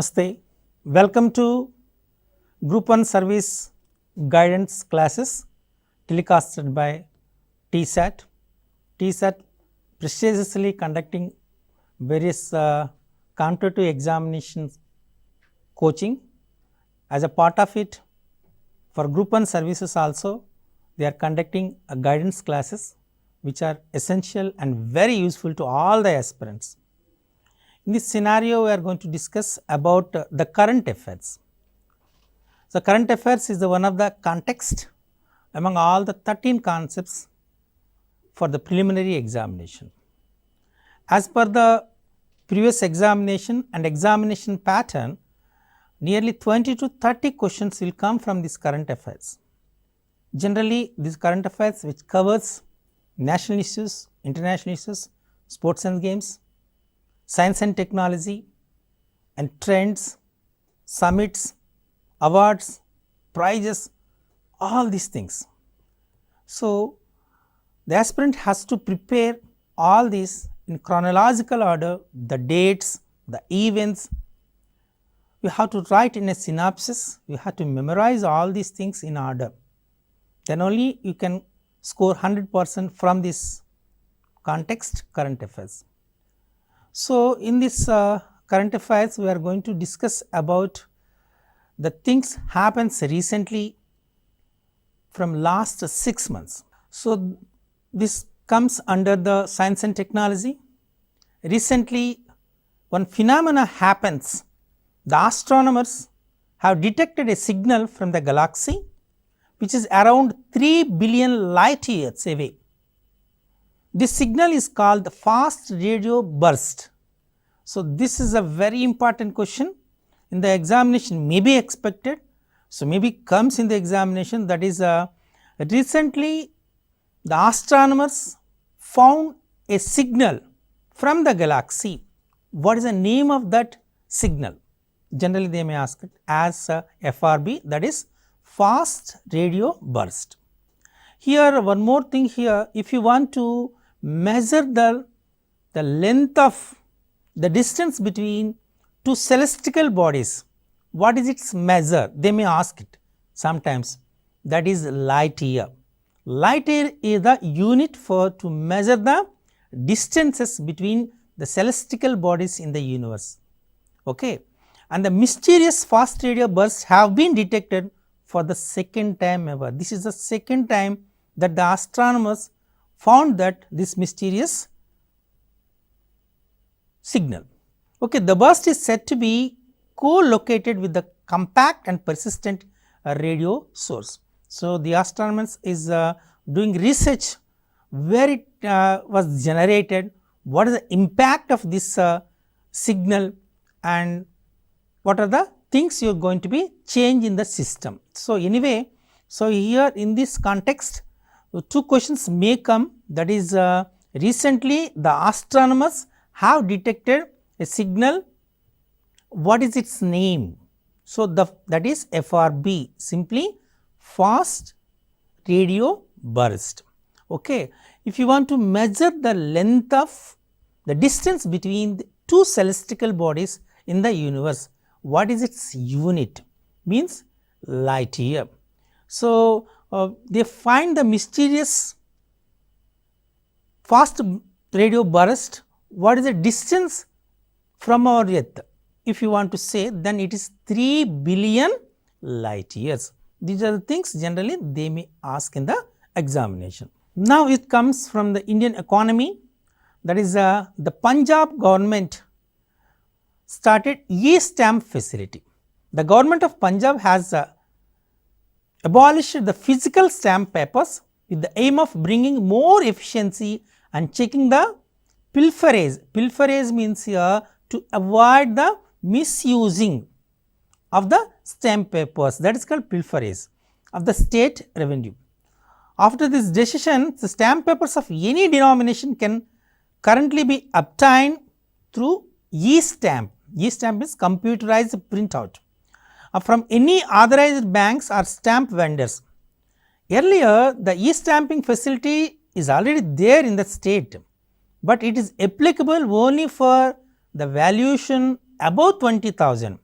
Namaste. Welcome to Group 1 Service Guidance classes telecasted by TSAT. TSAT prestigiously conducting various competitive examinations coaching. As a part of it, for Group 1 services also, they are conducting guidance classes which are essential and very useful to all the aspirants. In this scenario, we are going to discuss about the current affairs. So, current affairs is one of the context among all the 13 concepts for the preliminary examination. As per the previous examination and examination pattern, nearly 20 to 30 questions will come from this current affairs. Generally, this current affairs which covers national issues, international issues, sports and games, science and technology, and trends, summits, awards, prizes, all these things. So, the aspirant has to prepare all these in chronological order, the dates, the events. You have to write in a synopsis, you have to memorize all these things in order. Then only you can score 100% from this context current affairs. So, in this current affairs, we are going to discuss about the things happens recently from last 6 months. So, this comes under the science and technology. Recently, one phenomena happens. The astronomers have detected a signal from the galaxy which is around 3 billion light years away. This signal is called the fast radio burst. So, this is a very important question in the examination, may be expected. So, maybe comes in the examination, that is recently the astronomers found a signal from the galaxy. What is the name of that signal? Generally they may ask it as FRB, that is fast radio burst. Here one more thing here, if you want to measure the length of the distance between two celestial bodies, what is its measure? They may ask it sometimes, that is light year. Light year is the unit for to measure the distances between the celestial bodies in the universe. Okay. And the mysterious fast radio bursts have been detected for the second time ever. This is the second time that the astronomers found that this mysterious signal. Okay, the burst is said to be co-located with the compact and persistent radio source. So, the astronomers is doing research where it was generated, what is the impact of this signal, and what are the things you are going to be change in the system. So, anyway, so here in this context, two questions may come, that is recently the astronomers have detected a signal, what is its name? So, that is FRB, simply fast radio burst. Okay. If you want to measure the length of the distance between the two celestial bodies in the universe, what is its unit? Means light year. So, they find the mysterious fast radio burst, what is the distance from our earth? If you want to say, then it is 3 billion light years. These are the things generally they may ask in the examination. Now, it comes from the Indian economy, that is the Punjab government started e-stamp facility. The government of Punjab has abolished the physical stamp papers with the aim of bringing more efficiency and checking the pilferage. Pilferage means here to avoid the misusing of the stamp papers, that is called pilferage of the state revenue. After this decision, the stamp papers of any denomination can currently be obtained through e-stamp. E-stamp is computerized printout from any authorized banks or stamp vendors. Earlier, the e-stamping facility is already there in the state, but it is applicable only for the valuation above 20,000.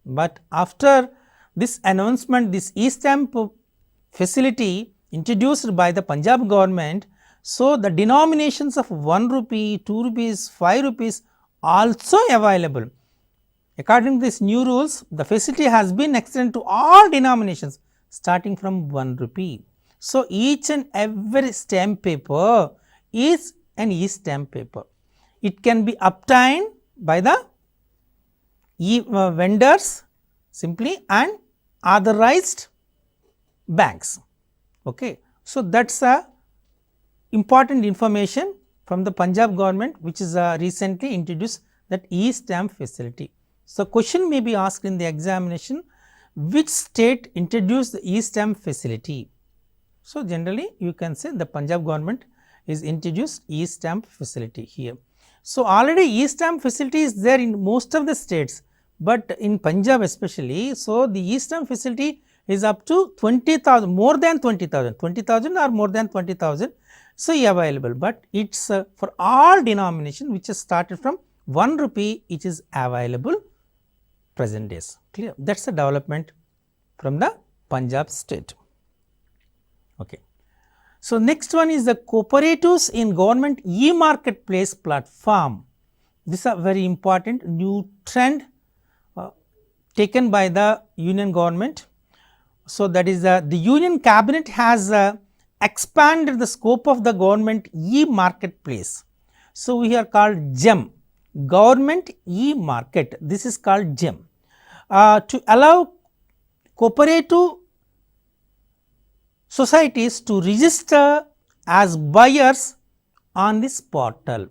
But after this announcement, this e-stamp facility introduced by the Punjab government, so the denominations of 1 rupee, 2 rupees, 5 rupees also available. According to these new rules, the facility has been extended to all denominations starting from 1 rupee. So, each and every stamp paper is an e-stamp paper. It can be obtained by the vendors simply and authorized banks. Okay. So, that is a important information from the Punjab government, which is recently introduced, that e-stamp facility. So, question may be asked in the examination, which state introduced the e-stamp facility? So, generally you can say the Punjab government is introduced e-stamp facility here. So, already e-stamp facility is there in most of the states, but in Punjab especially. So, the e-stamp facility is up to 20,000, more than 20,000, 20,000 or more than 20,000. So, available, but it is for all denomination which is started from 1 rupee, it is available present days. Clear? That is the development from the Punjab state. Okay. So, next one is the cooperatives in government e-marketplace platform. This is a very important new trend taken by the union government. So, that is the union cabinet has expanded the scope of the government e-marketplace. So, we are called GEM, government e-market, this is called GEM, to allow cooperative societies to register as buyers on this portal,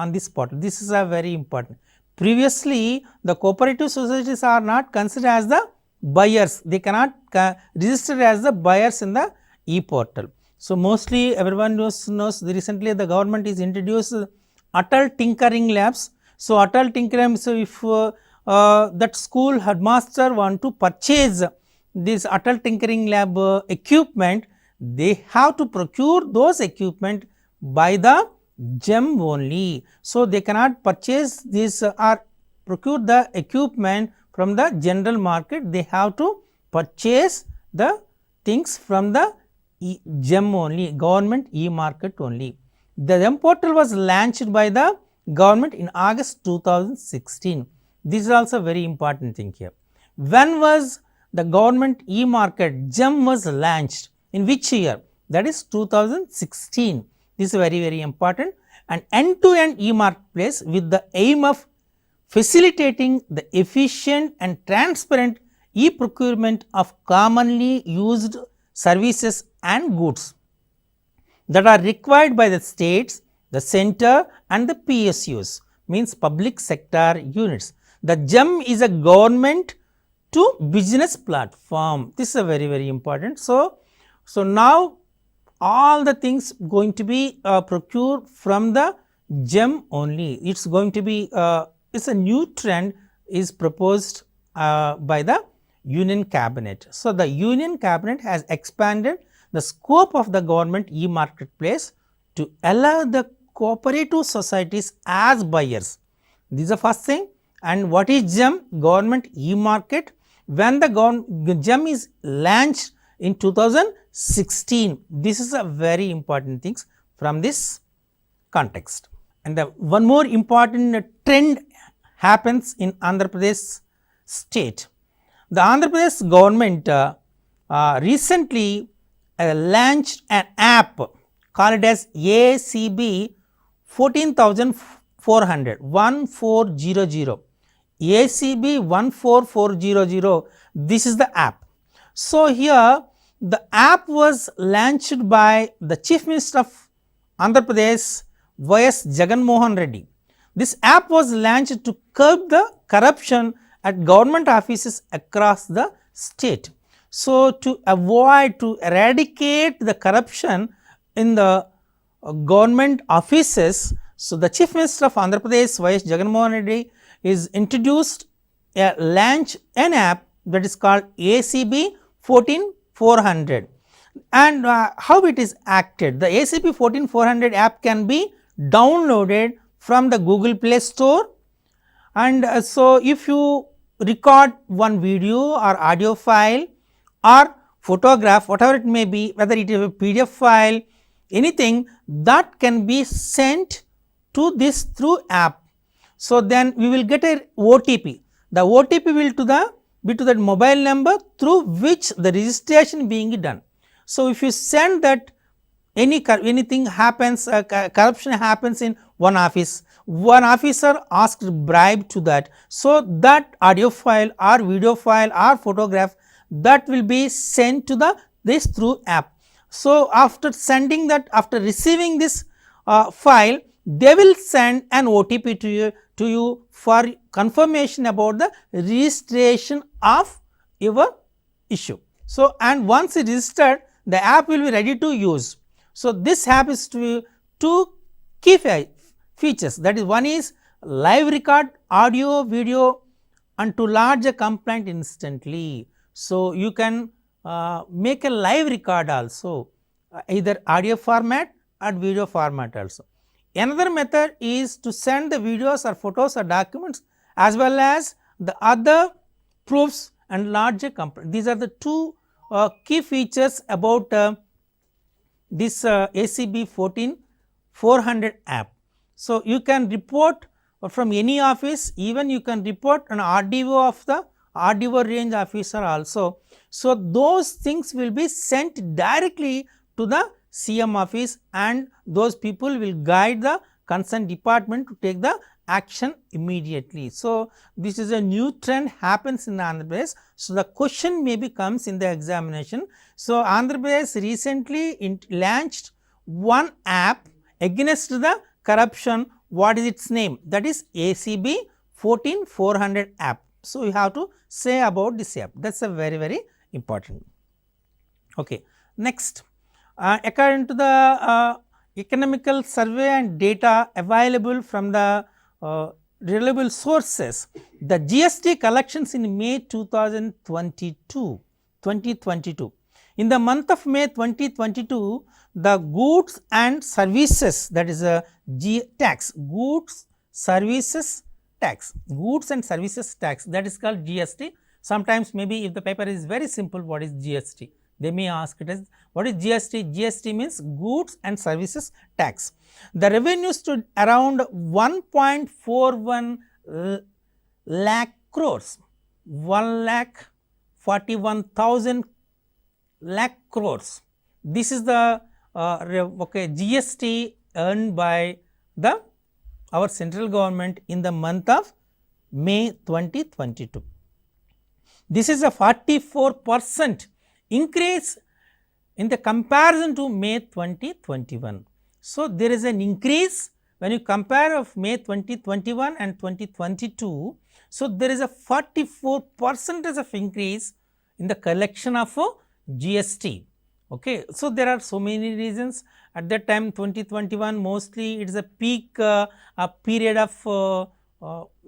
This is a very important. Previously, the cooperative societies are not considered as the buyers, they cannot register as the buyers in the e-portal. So, mostly everyone knows recently the government is introduced Atal Tinkering Labs. So, Atal Tinkering, so if that school headmaster want to purchase this Atal Tinkering Lab equipment, they have to procure those equipment by the GEM only. So, they cannot purchase this or procure the equipment from the general market, they have to purchase the things from the GEM only, government e-market only. The GEM portal was launched by the government in August 2016. This is also very important thing here. When was the government e-market GEM was launched? In which year? That is 2016. This is very important. An end-to-end e-marketplace with the aim of facilitating the efficient and transparent e-procurement of commonly used services and goods that are required by the states, the center and the PSUs, means public sector units. The GEM is a government to business platform. This is a very important. So, now all the things going to be procured from the GEM only. It is going to be it's a new trend is proposed by the Union Cabinet. So, the Union Cabinet has expanded the scope of the government e-marketplace to allow the cooperative societies as buyers. This is the first thing. And what is GEM? Government e-market. When the GEM is launched in 2016, this is a very important thing from this context. And one more important trend happens in Andhra Pradesh state. The Andhra Pradesh government recently launched an app called as ACB 14400, ACB 14400, this is the app. So, here the app was launched by the Chief Minister of Andhra Pradesh 𝗧𝗦𝗔𝗧 𝗂𝗽𝗍. This app was launched to curb the corruption at government offices across the state. So, to eradicate the corruption in the government offices, so the Chief Minister of Andhra Pradesh 𝗧𝗦𝗍 𝗂𝗽𝗍 is introduced an app that is called ACB 14400. And how it is acted? The ACB 14400 app can be downloaded from the Google Play Store, and so if you record one video or audio file or photograph, whatever it may be, whether it is a PDF file, anything that can be sent to this through app. So, then we will get a OTP. The OTP will be to that mobile number through which the registration being done. So, if you send that anything happens, corruption happens in one office, one officer asked bribe to that. So, that audio file or video file or photograph that will be sent to this through app. So, after sending that, after receiving this file, they will send an OTP to you for confirmation about the registration of your issue. So, and once it is registered, the app will be ready to use. So, this app is to two key features, that is, one is live record audio, video and to lodge a complaint instantly. So, you can make a live record also, either audio format or video format also. Another method is to send the videos or photos or documents as well as the other proofs and lodge a complaint. These are the two key features about this ACB 14400 app. So, you can report from any office, even you can report an RDO of the RDO range officer also. So, those things will be sent directly to the CM office and those people will guide the concerned department to take the action immediately. So, this is a new trend happens in Andhra Pradesh. So, the question maybe comes in the examination. So, Andhra Pradesh recently launched one app against the corruption. What is its name? That is ACB 14400 app. So, you have to say about this app, that is a very important. Okay. Next, according to the economical survey and data available from the reliable sources, the GST collections in May 2022. In the month of May 2022, the goods and services, that is a tax, goods services tax, goods and services tax, that is called GST. Sometimes maybe if the paper is very simple, what is GST? They may ask it as what is GST? GST means goods and services tax. The revenue stood around 1.41 lakh crores, 1,41,000 lakh crores. This is the GST earned by our central government in the month of May 2022. This is a 44% increase in the comparison to May 2021. So, there is an increase when you compare of May 2021 and 2022. So, there is a 44% of increase in the collection of GST. Okay. So, there are so many reasons. At that time 2021 mostly it is a peak period of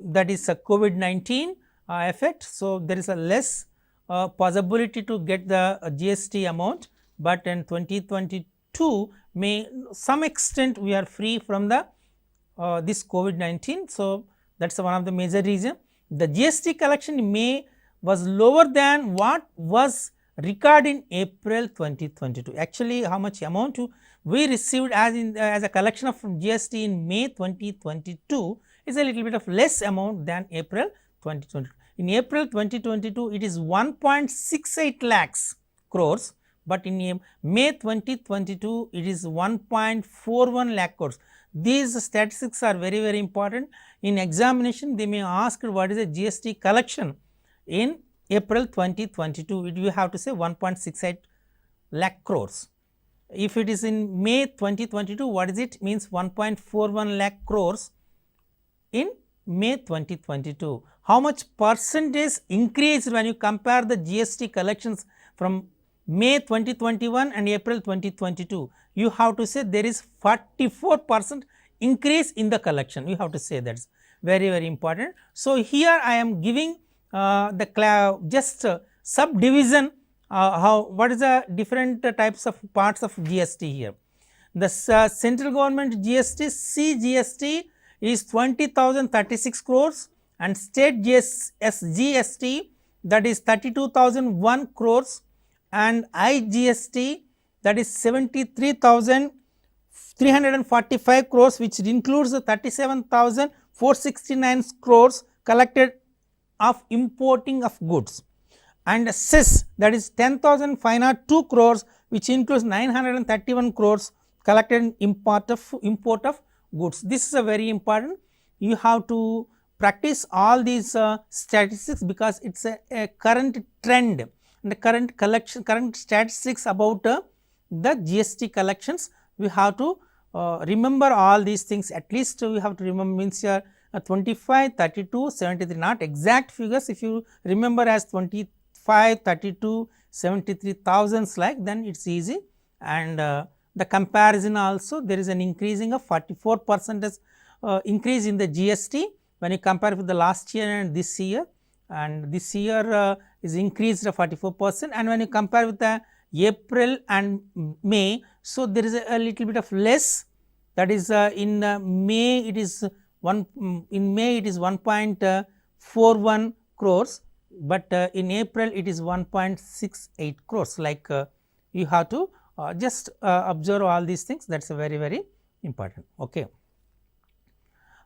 that is a COVID-19 effect. So, there is a less possibility to get the GST amount, but in 2022 may some extent we are free from the this COVID-19. So, that is one of the major reason. The GST collection in May was lower than what was recorded in April 2022. Actually, how much amount we received as a collection of GST in May 2022 is a little bit of less amount than April 2022. In April 2022, it is 1.68 lakhs crores, but in May 2022, it is 1.41 lakh crores. These statistics are very important. In examination, they may ask what is the GST collection in April 2022. You have to say 1.68 lakh crores. If it is in May 2022, what is it? Means 1.41 lakh crores in May 2022. How much percentage increase when you compare the GST collections from May 2021 and April 2022? You have to say there is 44% increase in the collection. You have to say that is very important. So, here I am giving just subdivision what is the different types of parts of GST here. The central government GST CGST is 20,036 crores and state SGST, that is 32,001 crores, and IGST, that is 73,345 crores, which includes the 37,469 crores collected of importing of goods, and cess, that is 10,502 crores, which includes 931 crores collected in import of goods. This is a very important. You have to practice all these statistics, because it is a current trend and the current statistics about the GST collections. We have to remember all these things. At least we have to remember, means here 25, 32, 73, not exact figures. If you remember as 25, 32, 73,000 like, then it is easy. And the comparison also, there is an increasing of 44% increase in the GST when you compare with the last year and this year, and this year is increased 44%, and when you compare with the April and May, so there is a little bit of less, that is in May it is 1.41 crores, but in April it is 1.68 crores, like you have to just observe all these things. That is very important. Okay.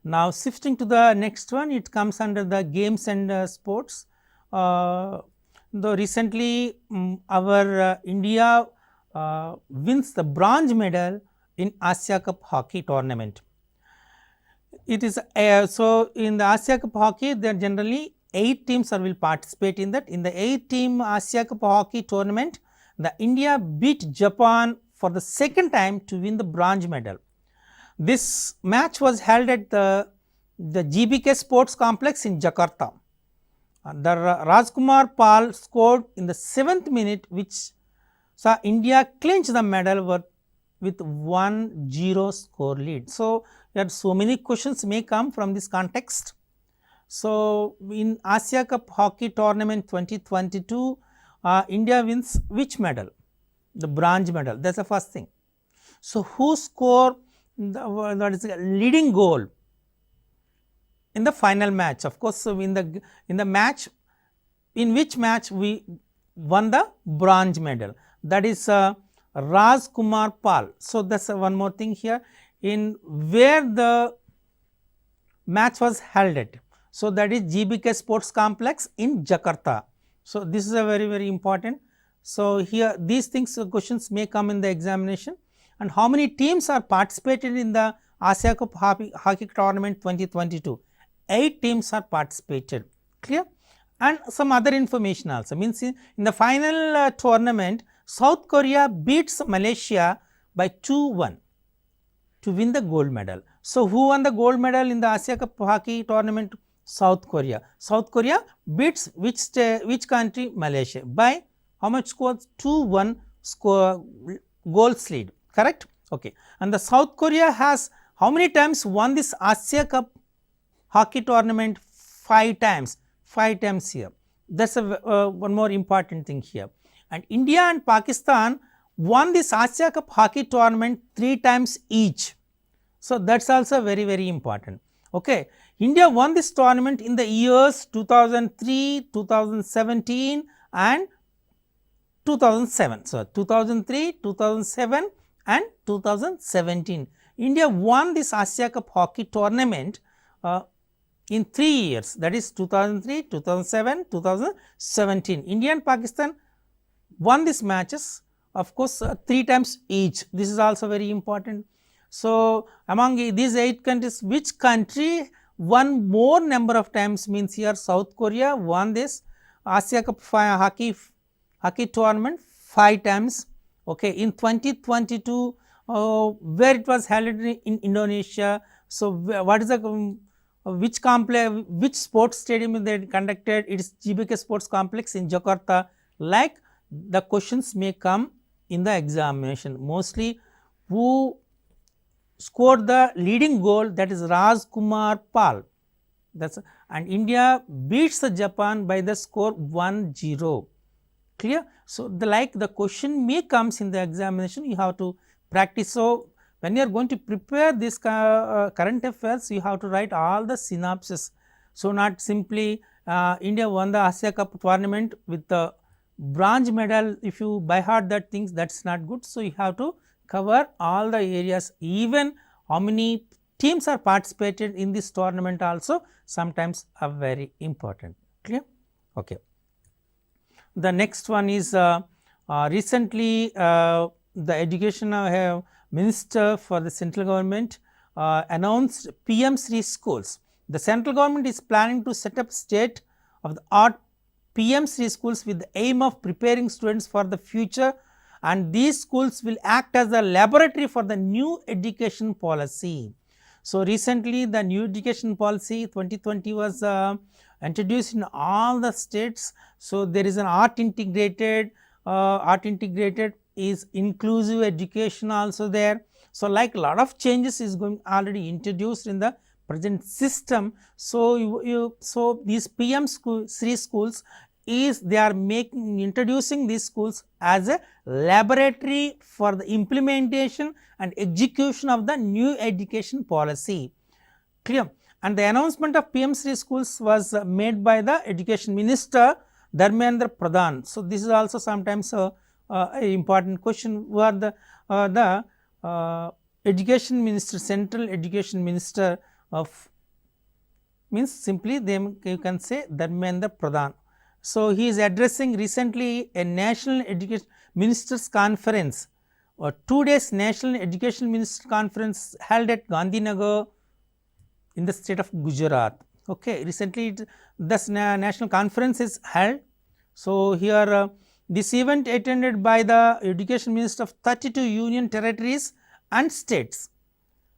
Now shifting to the next one, it comes under the games and sports. Though recently our India wins the bronze medal in Asia Cup hockey tournament. It is so in the Asia Cup hockey, there generally 8 teams will participate in that. In the 8-team Asia Cup hockey tournament, the India beat Japan for the second time to win the bronze medal. This match was held at the GBK Sports Complex in Jakarta. The Rajkumar Pal scored in the 7th minute, which saw India clinch the medal with 1-0 score lead. So, there are so many questions may come from this context. So, in Asia Cup hockey tournament 2022, India wins which medal? The bronze medal, that is the first thing. So, who scored that is the leading goal in the final match? Of course, so in the match, in which match we won the bronze medal, that is Rajkumar Pal. So, that is one more thing here, in where the match was held at. So, that is GBK Sports Complex in Jakarta. So, this is a very important. So, here these things questions may come in the examination. And how many teams are participated in the Asia Cup hockey tournament 2022? 8 teams are participated, clear? And some other information also, means in the final tournament, South Korea beats Malaysia by 2-1 to win the gold medal. So, who won the gold medal in the Asia Cup hockey tournament? South Korea. South Korea beats which country? Malaysia by how much scores? 2-1 score goals lead, correct? Okay. And the South Korea has how many times won this Asia Cup hockey tournament? 5 times. 5 times here. That is one more important thing here. And India and Pakistan won this Asia Cup hockey tournament 3 times each. So, that is also very important. Okay. India won this tournament in the years 2003, 2017 and 2007. So, 2003, 2007 and 2017. India won this Asia Cup hockey tournament in 3 years, that is 2003, 2007, 2017. India and Pakistan won these matches, of course 3 times each. This is also very important. So, among these 8 countries, which country won more number of times? Means here South Korea won this Asia Cup hockey tournament 5 times. Okay. In 2022, where it was held in Indonesia. So, what is the which complex, which sports stadium they conducted? It is GBK Sports Complex in Jakarta. Like the questions may come in the examination. Mostly who scored the leading goal, that is Rajkumar Pal. That's, and India beats the Japan by the score 1-0. Clear? So, the question may comes in the examination, you have to practice. So, when you are going to prepare this current affairs, you have to write all the synopsis. So, not simply India won the Asia Cup tournament with the bronze medal, if you by heart that things, that is not good. So, you have to cover all the areas, even how many teams are participated in this tournament also sometimes are very important, clear. Okay. The next one is recently the education minister for the central government announced PM-3 schools. The central government is planning to set up state of the art PM-3 schools with the aim of preparing students for the future, and these schools will act as a laboratory for the new education policy. So, recently the new education policy 2020 was introduced in all the states. So, there is an art integrated is inclusive education also there. So, like lot of changes is going already introduced in the present system. So, so these PM-3 schools is they are introducing these schools as a laboratory for the implementation and execution of the new education policy, clear. And the announcement of PM-3 schools was made by the education minister Dharmendra Pradhan. So, this is also sometimes a important question, who are the education minister, central education minister of, means simply them you can say Dharmendra Pradhan. So, he is addressing recently a national education ministers conference, 2 days national education minister conference held at Gandhinagar in the state of Gujarat. Okay. Recently this national conference is held. So, here this event attended by the education minister of 32 union territories and states,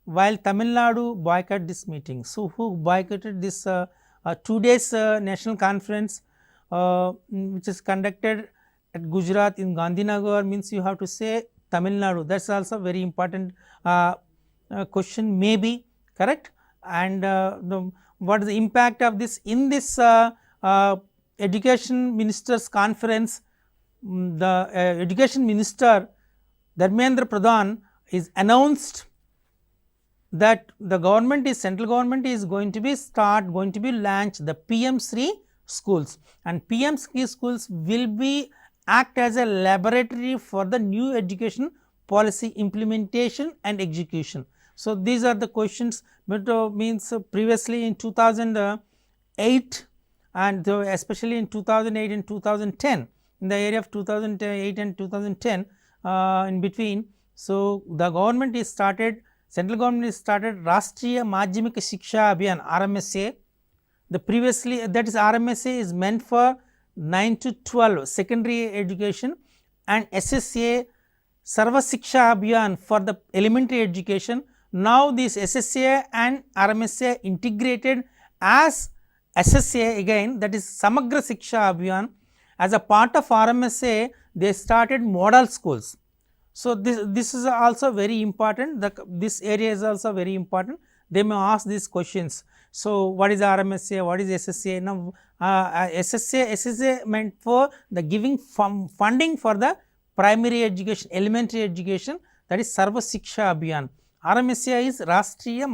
while Tamil Nadu boycotted this meeting. So, who boycotted this 2 days national conference which is conducted at Gujarat in Gandhinagar, means you have to say Tamil Nadu. That is also very important question, may be correct. And what is the impact of this in this education ministers conference? The education minister Dharmendra Pradhan is announced that the government is, central government is going to be launch the PM-3 schools, and PM-3 schools will be act as a laboratory for the new education policy implementation and execution. So, these are the questions, but means previously in 2008 and especially in 2008 and 2010, in the area of 2008 and 2010 in between. So, the government is started, central government is started 𝗧𝗦𝗔𝗧 𝗚𝗃 𝗧 RMSA. The previously, that is RMSA is meant for 9 to 12 secondary education, and SSA 𝗧𝗦𝗔𝗧 𝗚𝗃 for the elementary education. Now, this SSA and RMSA integrated as SSA again, that is Samagra Shiksha Abhiyan. As a part of RMSA, they started model schools. So, this is also very important, this area is also very important, they may ask these questions. So, what is RMSA, what is SSA? Now, SSA meant for the giving funding for the primary education, elementary education, that is Sarva Shiksha Abhiyan. RMSA is 𝗧𝗦𝗔𝗧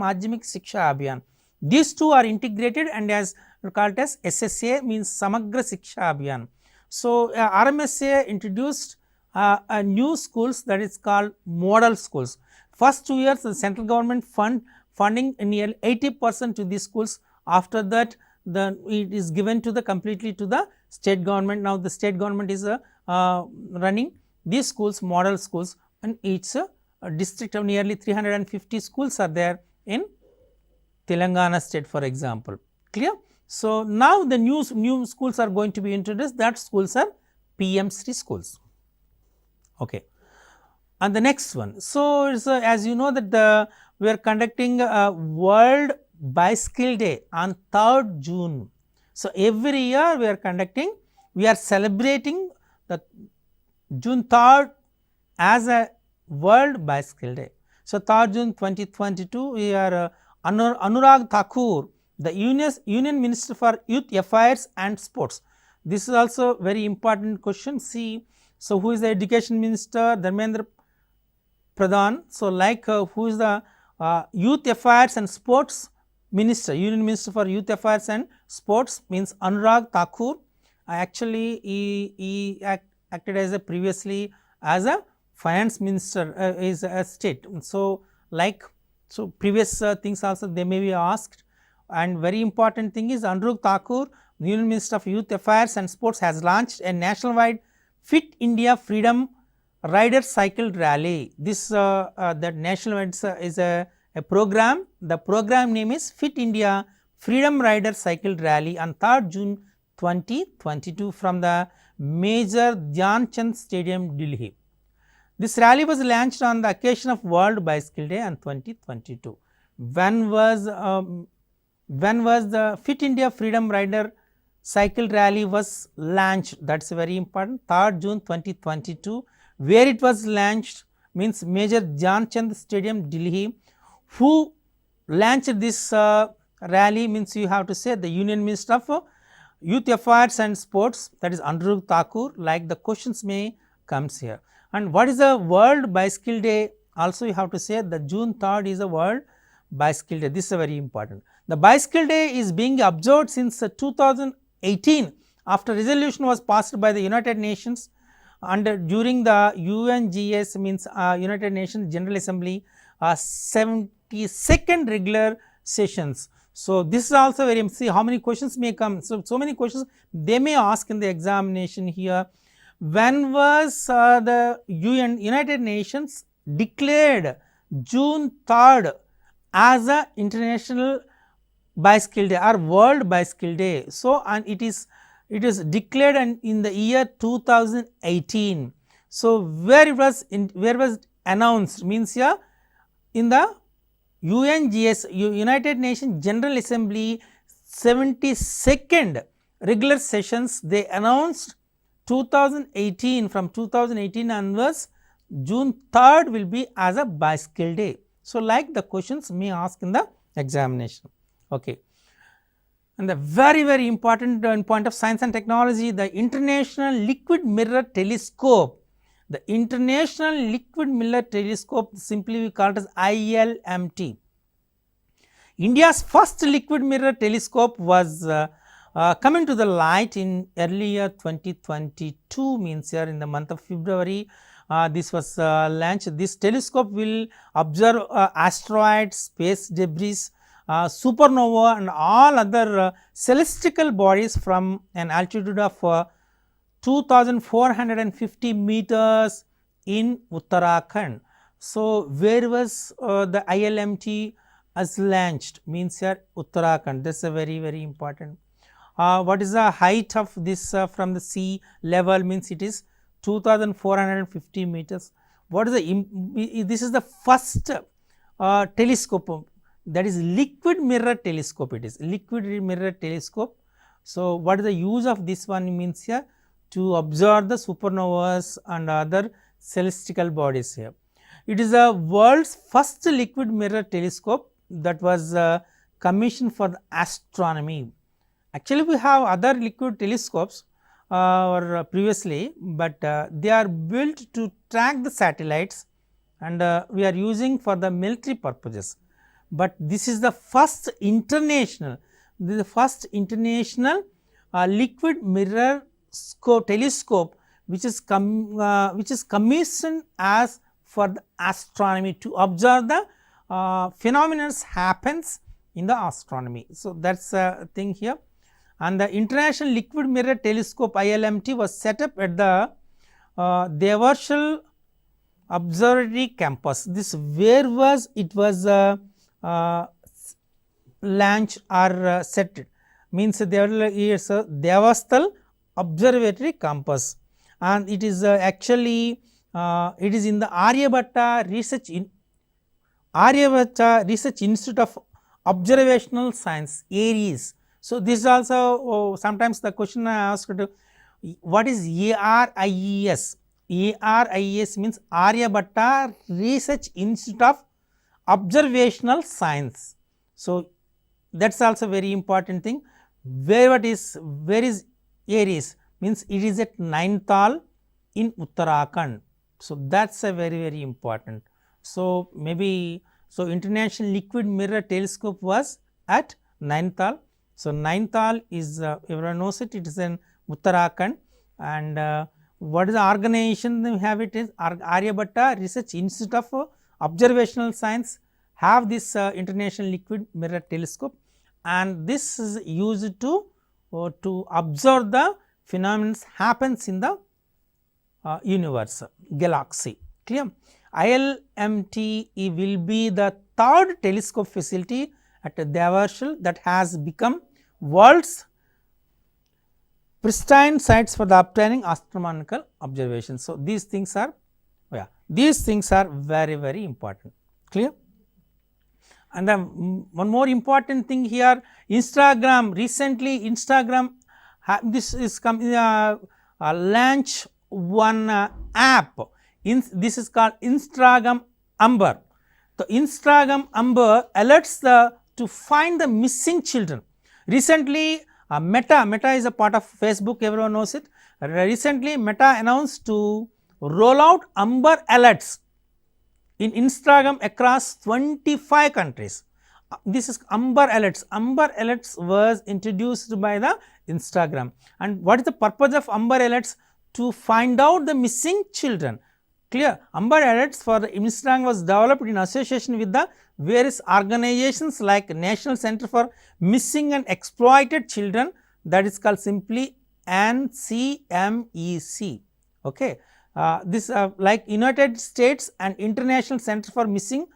𝗚𝗃. These two are integrated and as called as SSA, means Samagra Shiksha Abhiyan. So, RMSA introduced a new schools, that is called model schools. First 2 years the central government funding nearly 80% to these schools. After that it is given to the completely to the state government. Now, the state government is running these schools, model schools, and each district of nearly 350 schools are there in Telangana state, for example, clear. So, now the new schools are going to be introduced, that schools are PM-3 schools. Okay. And the next one, so as you know that we are conducting a World Bicycle Day on 3rd June. So, every year we are celebrating the June 3rd as a World Bicycle Day. So, 3rd June 2022 we are Anurag Thakur, the Union Minister for Youth Affairs and Sports. This is also very important question. See, so who is the Education Minister? Dharmendra Pradhan. So, like who is the Youth Affairs and Sports Minister, Union Minister for Youth Affairs and Sports means Anurag Thakur. Actually, he acted as a previously as a finance minister, is a state. So, previous things also they may be asked. And very important thing is Anurag Thakur, the Union Minister of Youth Affairs and Sports, has launched a nationwide Fit India Freedom Rider Cycle Rally. This that nationwide is a program. The program name is Fit India Freedom Rider Cycle Rally on 3rd June 2022 from the Major Dhyanchand Stadium, Delhi. This rally was launched on the occasion of World Bicycle Day on 2022. When was the Fit India Freedom Rider Cycle Rally was launched? That is very important. 3rd June 2022. Where it was launched means Major Dhyanchand Stadium, Delhi. Who launched this rally means you have to say the Union Minister of Youth Affairs and Sports, that is Anurag Thakur. Like the questions may comes here. And what is the World Bicycle Day? Also you have to say the June 3rd is a World Bicycle Day. This is very important. The Bicycle Day is being observed since 2018 after resolution was passed by the United Nations during the UNGS means United Nations General Assembly 72nd regular sessions. So, this is also very, see how many questions may come. So many questions they may ask in the examination here. When was the United Nations declared June 3rd as a International Bicycle Day or World Bicycle Day? So, and it is declared in the year 2018. So, where was announced means here in the UNGS, United Nations General Assembly 72nd regular sessions, they announced 2018, from 2018 onwards June 3rd will be as a bicycle day. So, like the questions may ask in the examination. Okay. And the very important point of science and technology, the International Liquid Mirror Telescope. The International Liquid Mirror Telescope, simply we call it as ILMT. India's first liquid mirror telescope was coming to the light in earlier 2022, means here in the month of February. This was launched. This telescope will observe asteroids, space debris, supernova and all other celestial bodies from an altitude of 2450 meters in Uttarakhand. So, where was the ILMT as launched means here Uttarakhand. This is a very important. What is the height of this from the sea level means it is 2450 meters. What is the this is the first telescope, that is liquid mirror telescope. It is liquid mirror telescope. So, what is the use of this one means here to observe the supernovas and other celestial bodies here. It is the world's first liquid mirror telescope that was commissioned for astronomy. Actually, we have other liquid telescopes previously, but they are built to track the satellites and we are using for the military purposes. But this is the first international, liquid mirror telescope which is commissioned as for the astronomy to observe the phenomena happens in the astronomy. So, that is a thing here. And the International Liquid Mirror Telescope ILMT was set up at the 𝗹𝗏𝗁 Observatory campus. This where was it was launched or set means there is a 𝗹𝗏𝗁 Observatory campus, and it is actually it is in the 𝗂𝗏𝗏 Research Institute of Observational Science, ARIES. So, this is also sometimes the question I asked, what is ARIES? ARIES means 𝗂𝗏𝗏 Research Institute of Observational Science. So, that is also very important thing. Where is ARIES means it is at Nainital in Uttarakhand. So, that is a very important. So, maybe International Liquid Mirror Telescope was at Nainital. So, Nainital is everyone knows it, it is in Uttarakhand, and what is the organization they have? It is Aryabhatta Research Institute of Observational Science have this International Liquid Mirror Telescope, and this is used to observe the phenomena happens in the universe, galaxy. Clear? ILMT will be the third telescope facility at 𝗹𝗶𝗁 that has become world's pristine sites for the obtaining astronomical observations. So, these things are very important. Clear? And then one more important thing here, Instagram, recently Instagram this is launch one app, this is called Instagram Amber. The Instagram Amber alerts to find the missing children. Recently Meta is a part of Facebook, everyone knows it. Recently Meta announced to roll out Amber alerts in Instagram across 25 countries. This is Amber alerts. Amber alerts was introduced by the Instagram, and what is the purpose of Amber alerts? To find out the missing children. Clear? Amber alerts for the Instagram was developed in association with the various organizations like National Center for Missing and Exploited Children, that is called simply NCMEC. Okay. This like United States and International Center for Missing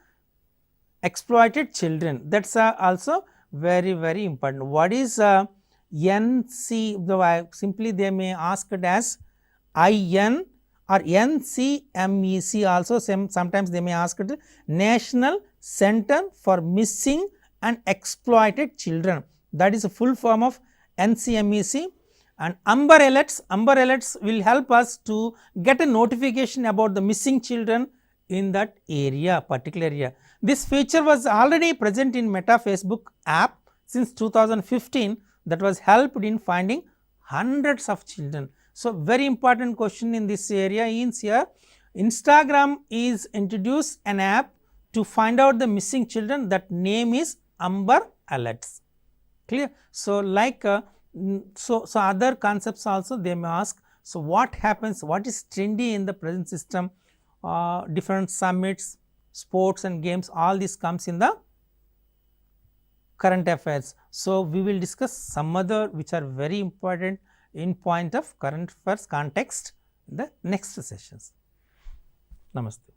Exploited Children, that is also very important. What is NC? Simply they may ask it as IN or NCMEC also, sometimes they may ask it National Center for Missing and Exploited Children, that is a full form of NCMEC. And Amber alerts will help us to get a notification about the missing children in that area, particular area. This feature was already present in Meta Facebook app since 2015, that was helped in finding hundreds of children. So, very important question in this area is here, Instagram is introduced an app to find out the missing children, that name is Amber alerts. Clear? So, like so other concepts also they may ask. So, what happens, what is trendy in the present system, different summits, sports and games, all this comes in the current affairs. So, we will discuss some other which are very important in point of current affairs context in the next sessions. Namaste.